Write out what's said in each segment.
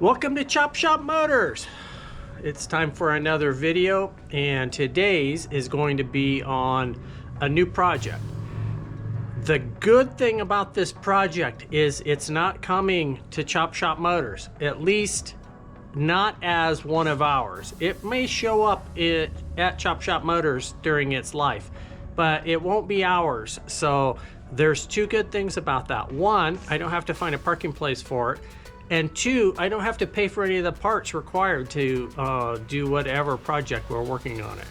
Welcome to Chop Shop Motors. It's time for another video, and today's is going to be on a new project. The good thing about this project is it's not coming to Chop Shop Motors, at least not as one of ours. It may show up at Chop Shop Motors during its life, but it won't be ours. So there's two good things about that. One, I don't have to find a parking place for it. And two, I don't have to pay for any of the parts required to do whatever project we're working on it.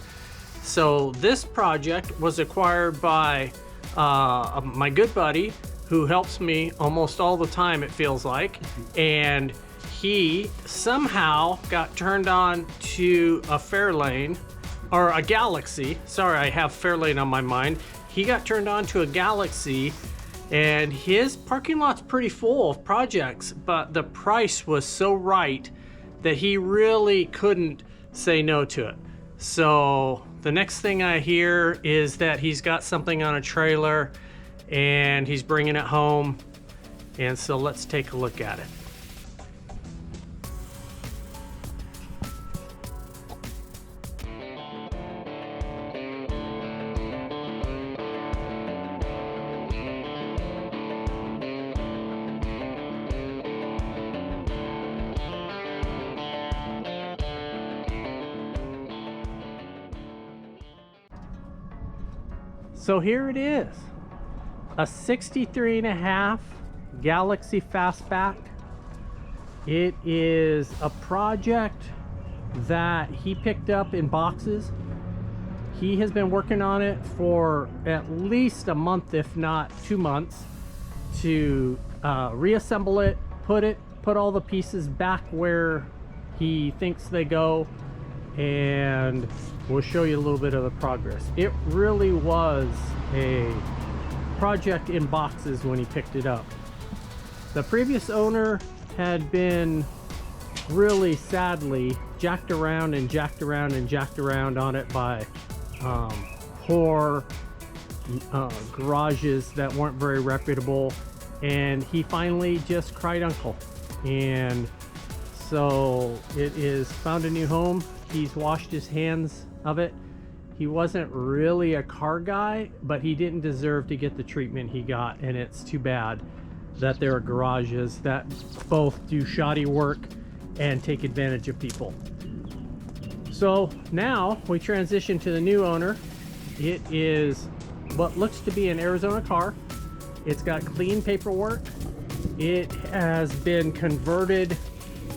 So this project was acquired by my good buddy who helps me almost all the time, it feels like. And he somehow got turned on to a Fairlane, or a Galaxie. Sorry, I have Fairlane on my mind. He got turned on to a Galaxie, and his parking lot's pretty full of projects, but the price was so right that he really couldn't say no to it. So the next thing I hear is that he's got something on a trailer and he's bringing it home. And so let's take a look at it. So here it is, a 63.5 Galaxie Fastback. It is a project that he picked up in boxes. He has been working on it for at least a month, if not 2 months, to reassemble it, put all the pieces back where he thinks they go, and we'll show you a little bit of the progress. It really was a project in boxes when he picked it up. The previous owner had been really sadly jacked around and jacked around and jacked around on it by poor garages that weren't very reputable, and he finally just cried uncle. And so it is found a new home. He's washed his hands of it. He wasn't really a car guy, but he didn't deserve to get the treatment he got, and it's too bad that there are garages that both do shoddy work and take advantage of people. So now we transition to the new owner. It is what looks to be an Arizona car. It's got clean paperwork. It has been converted.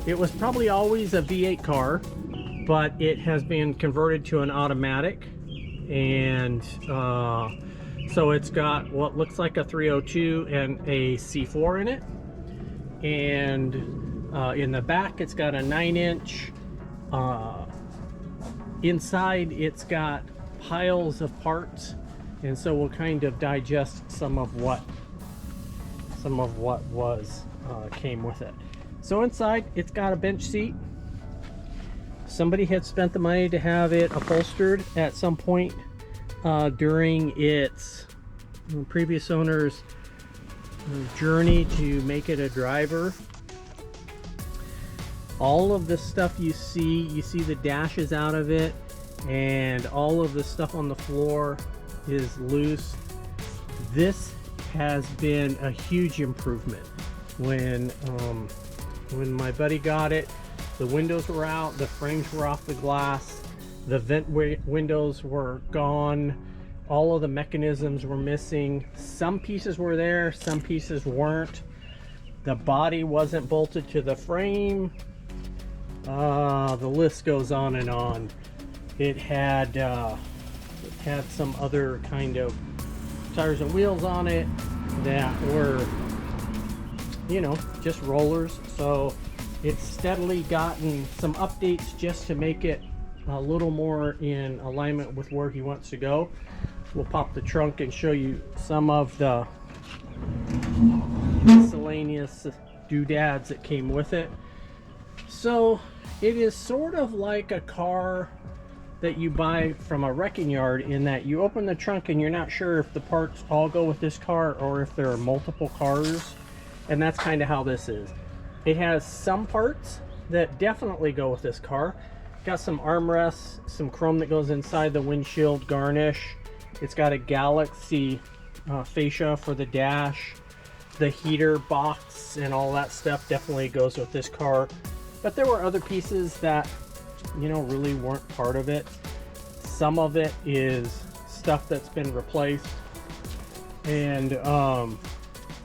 It was probably always a V8 car, but it has been converted to an automatic, and so it's got what looks like a 302 and a C4 in it, and in the back it's got a 9-inch. Inside it's got piles of parts, and so we'll kind of digest some of what was came with it. So inside it's got a bench seat. Somebody had spent the money to have it upholstered at some point during its previous owner's journey to make it a driver. All of the stuff you see the dashes out of it, and all of the stuff on the floor is loose. This has been a huge improvement. When my buddy got it, the windows were out, the frames were off the glass, the vent windows were gone, all of the mechanisms were missing. Some pieces were there, some pieces weren't. The body wasn't bolted to the frame. The list goes on and on. It had some other kind of tires and wheels on it that were, just rollers. So it's steadily gotten some updates just to make it a little more in alignment with where he wants to go. We'll pop the trunk and show you some of the miscellaneous doodads that came with it. So it is sort of like a car that you buy from a wrecking yard, in that you open the trunk and you're not sure if the parts all go with this car or if there are multiple cars, and that's kind of how this is. It has some parts that definitely go with this car. Got some armrests, some chrome that goes inside the windshield garnish. It's got a Galaxie fascia for the dash. The heater box and all that stuff definitely goes with this car. But there were other pieces that, you know, really weren't part of it. Some of it is stuff that's been replaced. And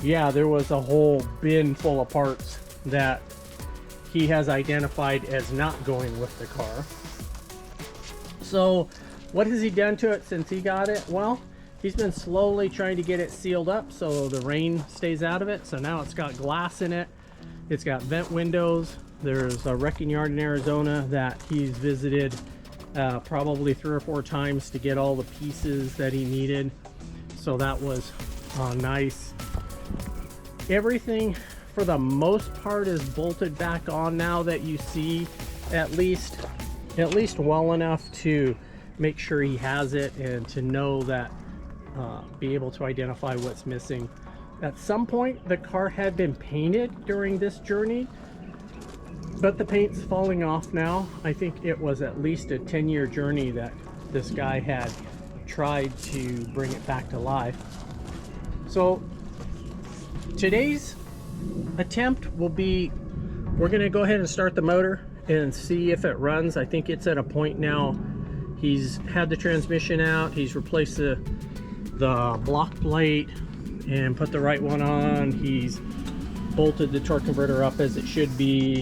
yeah, there was a whole bin full of parts that he has identified as not going with the car. So what has he done to it since he got it? Well, he's been slowly trying to get it sealed up so the rain stays out of it. So now it's got glass in it. It's got vent windows. There's a wrecking yard in Arizona that he's visited probably 3 or 4 times to get all the pieces that he needed. So that was nice. Everything for the most part is bolted back on now that you see, at least well enough to make sure he has it and to know that be able to identify what's missing. At some point the car had been painted during this journey, but the paint's falling off now. I think it was at least a 10-year journey that this guy had tried to bring it back to life. So today's attempt will be, we're gonna go ahead and start the motor and see if it runs. I think it's at a point now, he's had the transmission out, he's replaced the block plate and put the right one on, he's bolted the torque converter up as it should be,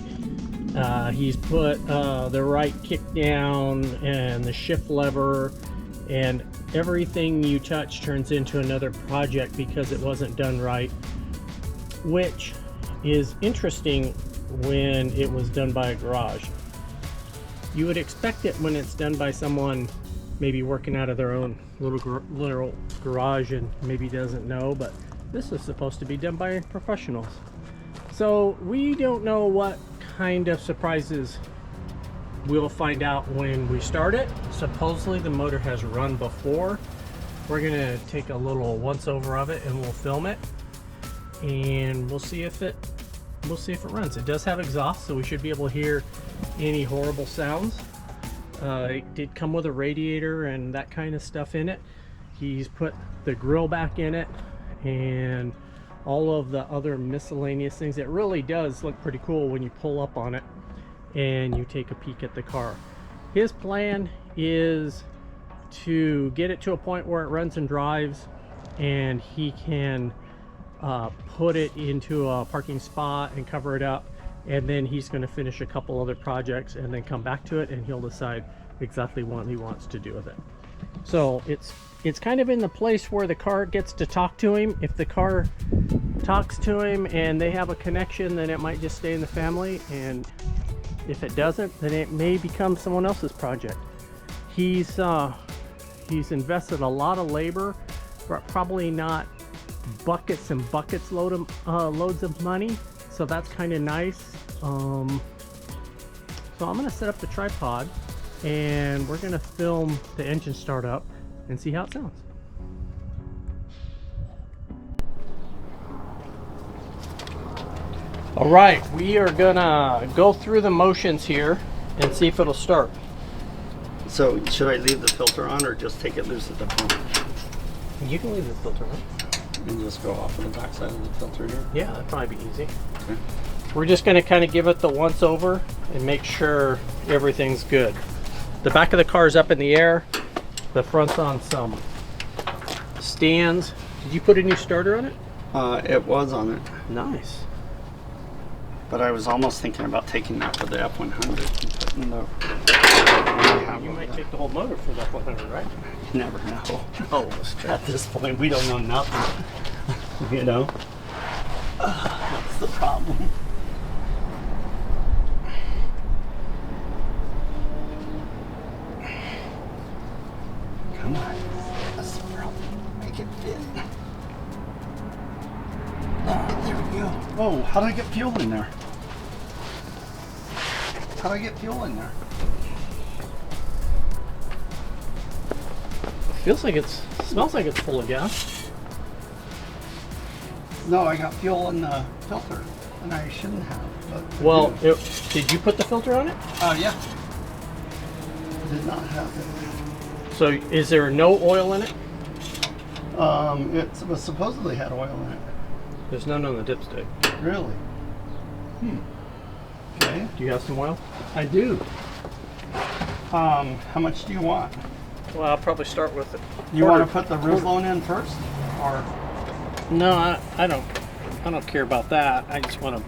he's put the right kick down and the shift lever, and everything you touch turns into another project because it wasn't done right, which is interesting when it was done by a garage. You would expect it when it's done by someone maybe working out of their own little garage and maybe doesn't know, but this is supposed to be done by professionals. So we don't know what kind of surprises we'll find out when we start it. Supposedly the motor has run before. We're gonna take a little once over of it and we'll film it, and we'll see if it runs. It does have exhaust, so we should be able to hear any horrible sounds. It did come with a radiator and that kind of stuff in it. He's put the grill back in it and all of the other miscellaneous things. It really does look pretty cool when you pull up on it and you take a peek at the car. His plan is to get it to a point where it runs and drives and he can put it into a parking spot and cover it up, and then he's going to finish a couple other projects and then come back to it and he'll decide exactly what he wants to do with it. So it's kind of in the place where the car gets to talk to him. If the car talks to him and they have a connection, then it might just stay in the family, and if it doesn't, then it may become someone else's project. He's invested a lot of labor, but probably not buckets and buckets loads of money, so that's kind of nice. So I'm gonna set up the tripod and we're gonna film the engine start up and see how it sounds. All right, we are gonna go through the motions here and see if it'll start. So should I leave the filter on or just take it loose at the pump? You can leave the filter on. And just go off of the backside of the filter here? Yeah, that'd probably be easy. Okay. We're just gonna kind of give it the once over and make sure everything's good. The back of the car is up in the air. The front's on some stands. Did you put a new starter on it? It was on it. Nice. But I was almost thinking about taking that for the F100 and putting the... You might take the whole motor for the F100, right? You never know. Oh, that's true. At this point, we don't know nothing. You know? That's the problem. Come on. That's the problem. Make it fit. There we go. Whoa, how did I get fuel in there? How did I get fuel in there? Feels like smells like it's full of gas. No, I got fuel in the filter. and I shouldn't have. But Well, did you put the filter on it? oh yeah. Did not have it. So is there no oil in it? It was supposedly had oil in it. There's none on the dipstick. Really? Okay. Do you have some oil? I do. How much do you want? Well, I'll probably start with it. You want to put the Revlon in first, or? No, I don't care about that. I just want to.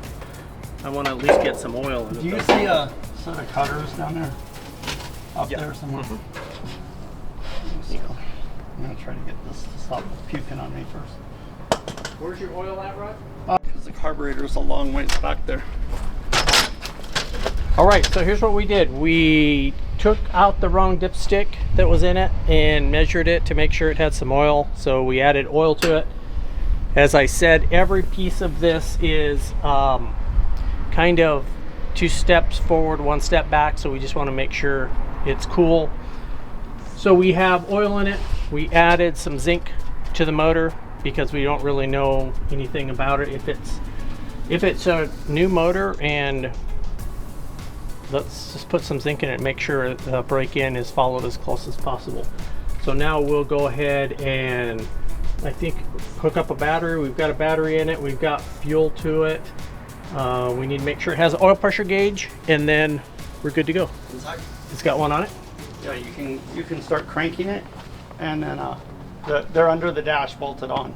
I want to at least get some oil in it. Do you see a set of cutters down there? Up there somewhere? I'm going to try to get this to stop puking on me first. Where's your oil at, Rod? Because the carburetor's a long ways back there. All right, so here's what we did. We took out the wrong dipstick that was in it and measured it to make sure it had some oil. So we added oil to it. As I said, every piece of this is kind of 2 steps forward, 1 step back. So we just want to make sure it's cool. So we have oil in it. We added some zinc to the motor because we don't really know anything about it. If it's a new motor, and let's just put some zinc in it and make sure the break-in is followed as close as possible. So now we'll go ahead and I think hook up a battery. We've got a battery in it. We've got fuel to it. We need to make sure it has an oil pressure gauge, and then we're good to go. It's got one on it. Yeah, you can start cranking it, and then they're under the dash bolted on.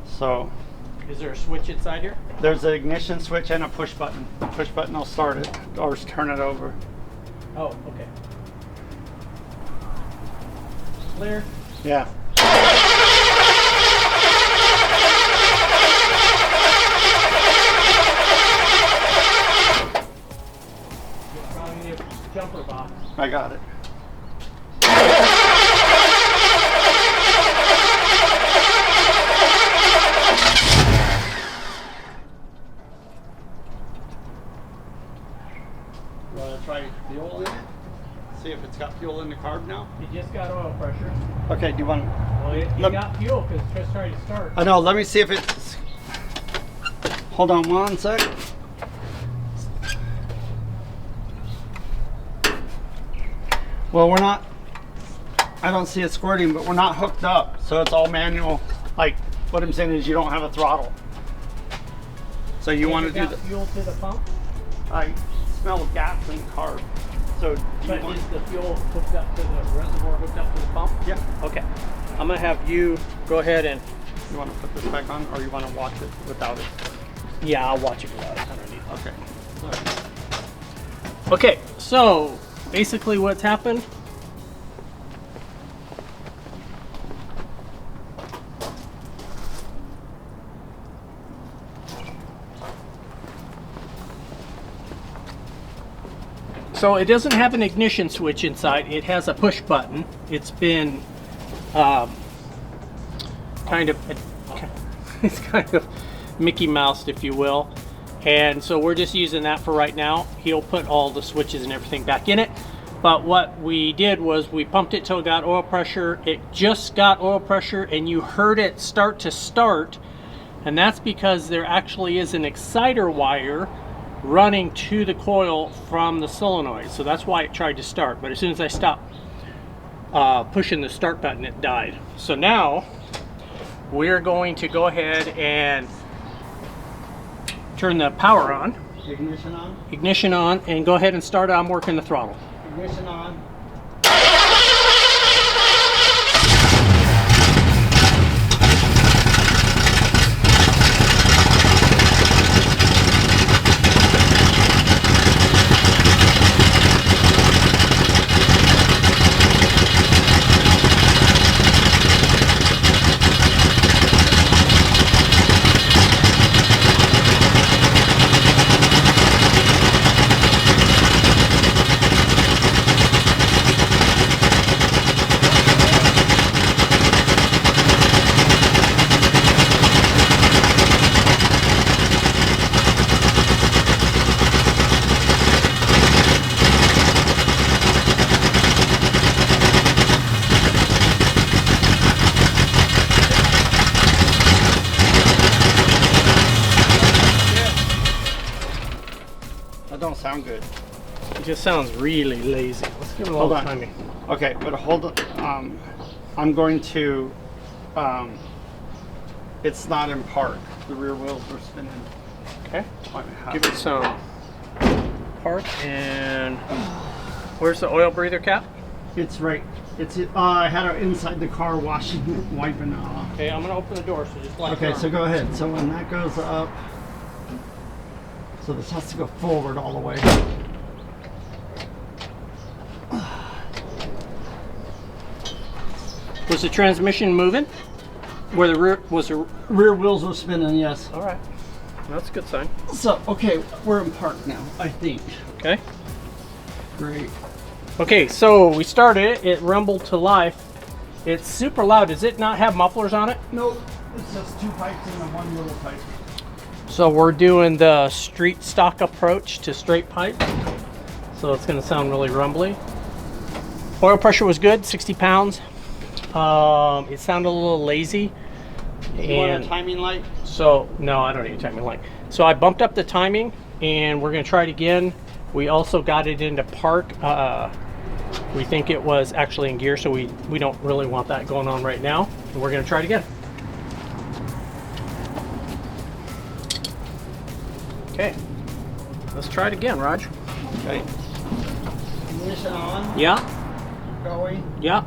So Is there a switch inside here? there's an ignition switch and a push button. Push button will start it or turn it over. Oh, okay. Clear. Yeah. You probably need a jumper box. I got it. You want to try fuel in it? See if it's got fuel in the carb now? You just got oil pressure. Okay, do you want... Well, you got fuel because Chris tried to start. I know, let me see if it's... Hold on 1 sec. Well, we're not... I don't see it squirting, but we're not hooked up. So it's all manual. Like, what I'm saying is you don't have a throttle. So you want to do the... fuel to the pump? I smell gas in the carb. So do you But want... is the fuel hooked up to the reservoir, hooked up to the pump? Yeah. Okay. I'm going to have you go ahead and... You want to put this back on, or you want to watch it without it? Yeah, I'll watch it without it. I don't need it. Okay. All right. Okay, so basically what's happened, so it doesn't have an ignition switch inside. It has a push button. It's been it's kind of Mickey Moused, if you will. And so we're just using that for right now. He'll put all the switches and everything back in it. But what we did was we pumped it till it got oil pressure. It just got oil pressure and you heard it start to start. And that's because there actually is an exciter wire running to the coil from the solenoid. So that's why it tried to start. But as soon as I stopped pushing the start button, it died. So now we're going to go ahead and turn the power on. Ignition on. Ignition on, and go ahead and start. I'm working the throttle. Ignition on. That don't sound good. It just sounds really lazy. Let's give it a little timing. Okay, but hold on. I'm going to. It's not in park. The rear wheels are spinning. Okay. Give it some park, and where's the oil breather cap? It's right. It's. I had it inside the car washing it, wiping it off. Okay, I'm gonna open the door, so just like. Okay, so go ahead. So when that goes up, so this has to go forward all the way. Was the transmission moving? Where the rear was the Rear wheels were spinning, yes. all right. That's a good sign. So, okay, we're in park now, I think. Okay. Great. Okay, so we started it. It rumbled to life. It's super loud. Does it not have mufflers on it? Nope, it's just 2 pipes and one little pipe. So we're doing the street stock approach to straight pipe. So it's going to sound really rumbly. Oil pressure was good, 60 pounds. It sounded a little lazy. You want a timing light? So, no, I don't need a timing light. So I bumped up the timing, and we're going to try it again. We also got it into park. We think it was actually in gear, so we don't really want that going on right now. And we're going to try it again. Okay, let's try it again, Raj. Okay. Ignition on. Yeah, Going. yeah.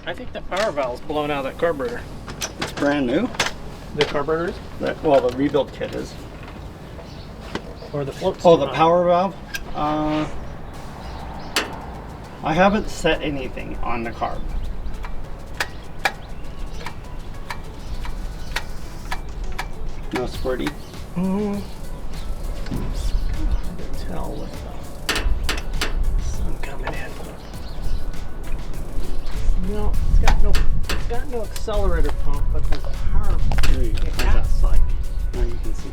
I think the power valve's blown out of that carburetor. It's brand new. The carburetors? Well, the rebuild kit is. Or the floats? Oh, the power valve? I haven't set anything on the carb. No squirty? Mm-hmm. Tell with the sun coming in. No, it's got no accelerator pump, but there's a power. It acts like. Now you can see.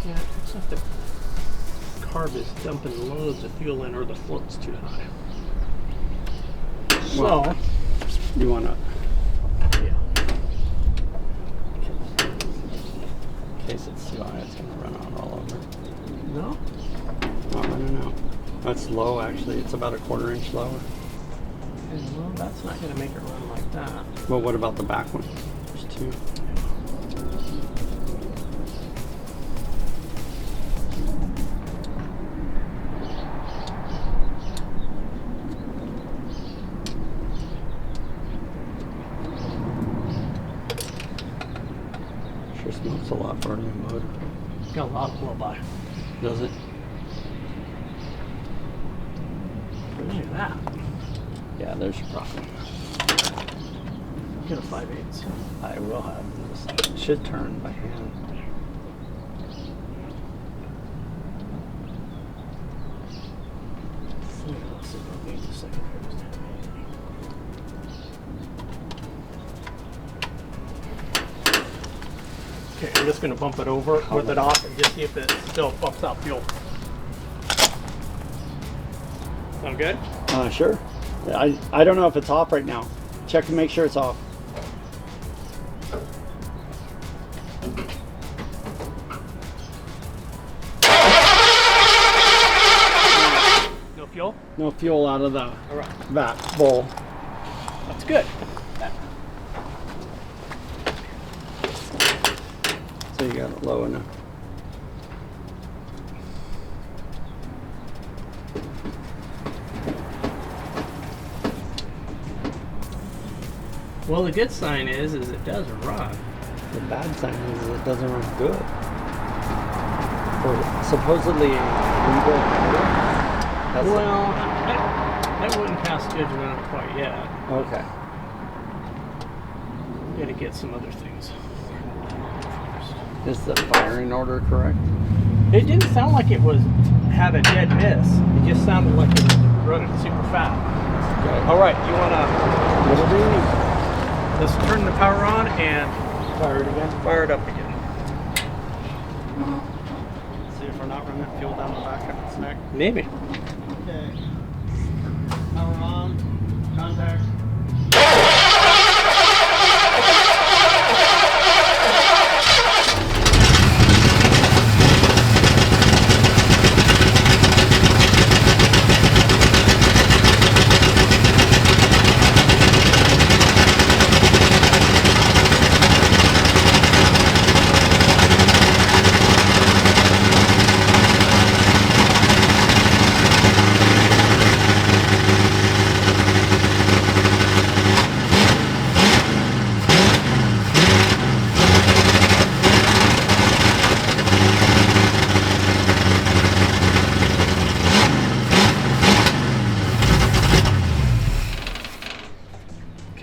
Yeah, it's like the carb is dumping loads of fuel in, or the float's too high. Well, So, you want to. yeah. In case it's too high, it's going to run out all over. No? Not running out. That's low, actually. It's about a 1/4 inch lower. Well, that's not going to make it run like that. Well, what about the back one? There's 2. Sure smokes a lot for a new motor. Got a lot of blow by. Does it? Look at that. Yeah, there's your problem. Get a 5/8. I will have this. It should turn by hand. Let's see if I need the second Okay, I'm just going to bump it over with it off and just see if it still bumps out fuel. Sound good? Sure. I don't know if it's off right now. Check to make sure it's off. No fuel? No fuel out of the All right. vat bowl. That's good. So you got it low enough. Well, the good sign is it does run. The bad sign is it doesn't run good. For supposedly a rebuild motor. Well, I wouldn't pass judgment on it quite yet. Okay. Got to get some other things. Is the firing order correct? It didn't sound like it had a dead miss. It just sounded like it was running super fast. Okay. All right, you wanna What'll do? let's turn the power on and Fire it again. Fire it up again. See if we're not running fuel down the back of its neck. Maybe. Okay. Power on. Contact.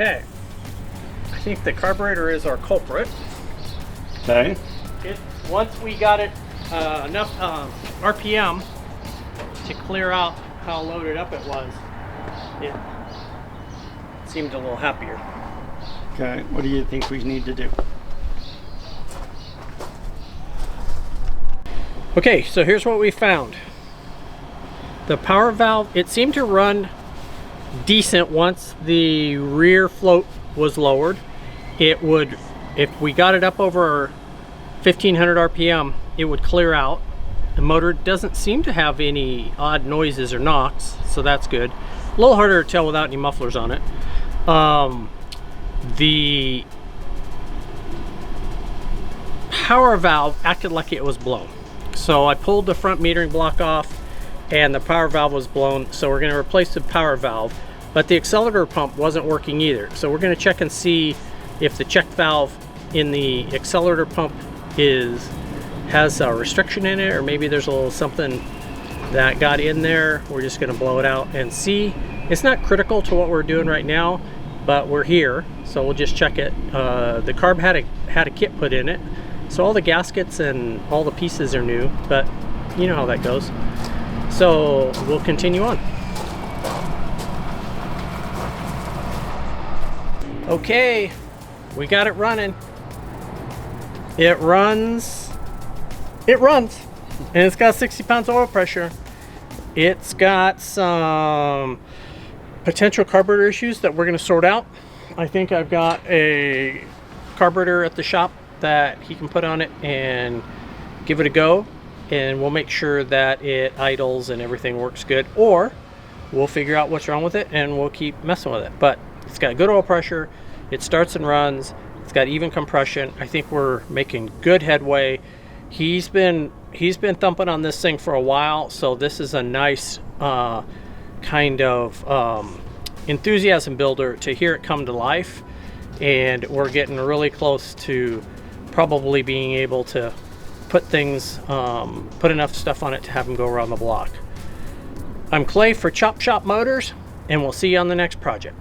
Okay, I think the carburetor is our culprit. Okay. Once we got it enough RPM to clear out how loaded up it was, it seemed a little happier. Okay, what do you think we need to do? Okay, so here's what we found. The power valve, it seemed to run decent once the rear float was lowered. It would, if we got it up over 1500 RPM, it would clear out. The motor doesn't seem to have any odd noises or knocks, so that's good. A little harder to tell without any mufflers on it. The power valve acted like it was blown. So I pulled the front metering block off and the power valve was blown, so we're going to replace the power valve, but the accelerator pump wasn't working either. So we're going to check and see if the check valve in the accelerator pump has a restriction in it, or maybe there's a little something that got in there. We're just going to blow it out and see. It's not critical to what we're doing right now, but we're here, so we'll just check it. The carb had a kit put in it, so all the gaskets and all the pieces are new, but you know how that goes. So we'll continue on. Okay, we got it running. It runs, and it's got 60 pounds of oil pressure. It's got some potential carburetor issues that we're going to sort out. I think I've got a carburetor at the shop that he can put on it and give it a go, and we'll make sure that it idles and everything works good, or we'll figure out what's wrong with it and we'll keep messing with it. But it's got good oil pressure, it starts and runs, it's got even compression. I think we're making good headway. He's been thumping on this thing for a while, so this is a nice kind of enthusiasm builder to hear it come to life, and we're getting really close to probably being able to put enough stuff on it to have them go around the block. I'm Clay for Chop Shop Motors, and we'll see you on the next project.